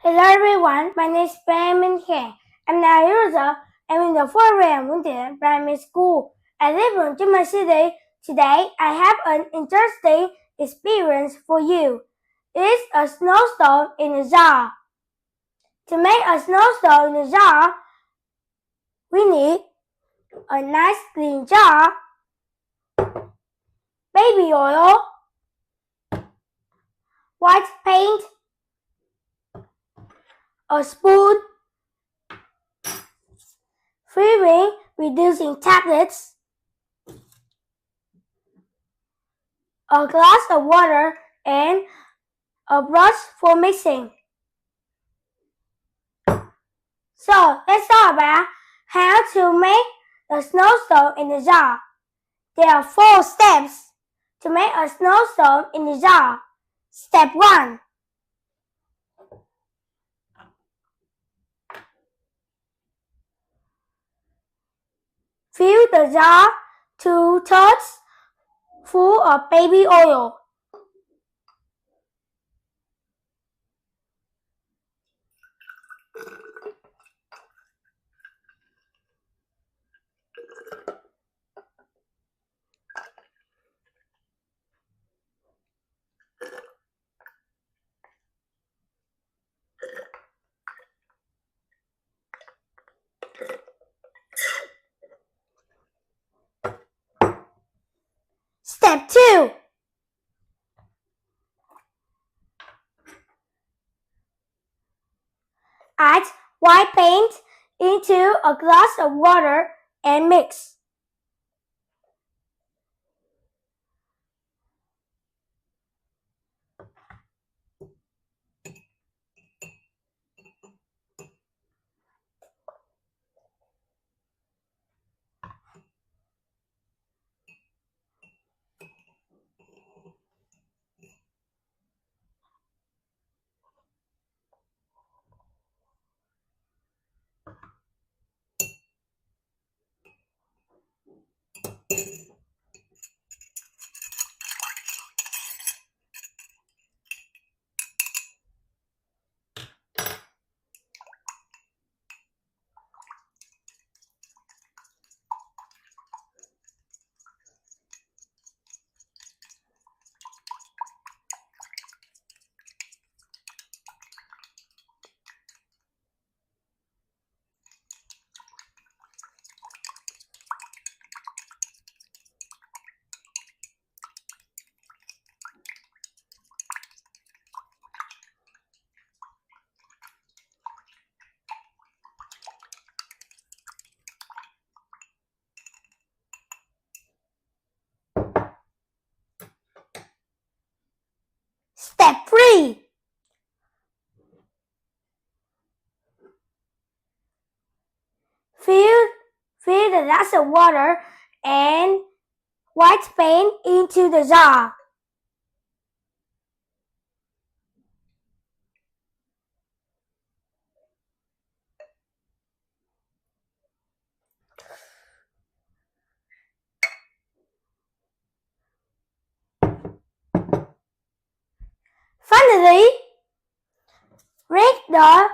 Hello everyone, my name is Khang. I'm 9 years old. I'm in the 4th primary school. I live in my city. Today, I have an interesting experience for you. It's a snowstorm in a jar. To make a snowstorm in a jar, we need a nice clean jar, baby oil, white paint, a spoon, 3 reducing tablets, a glass of water, and a brush for mixing. So let's talk about how to make a snowstorm in the jar. There are 4 steps to make a snowstorm in the jar. Step 1. Fill the jar 2/3 full of baby oil. Step 2. Add white paint into a glass of water and mix. Step 3. Fill the glass of water and white paint into the jar. Finally, break the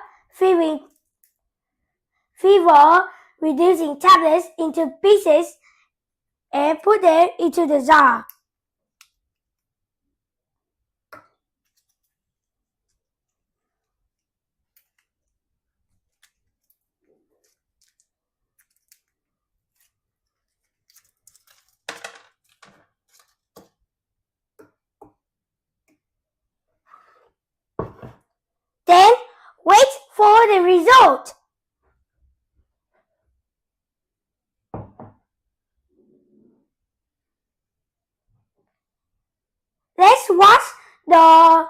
fever-reducing tablets into pieces and put them into the jar. Then wait for the result. Let's watch the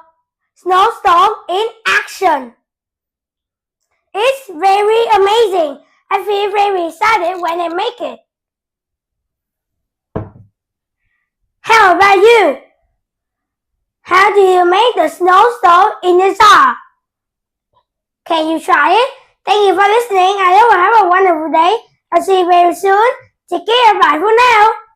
snowstorm in action. It's very amazing. I feel very excited when I make it. How about you? How do you make the snowstorm in a jar? Can you try it? Thank you for listening. I hope you have a wonderful day. I'll see you very soon. Take care. Bye for now.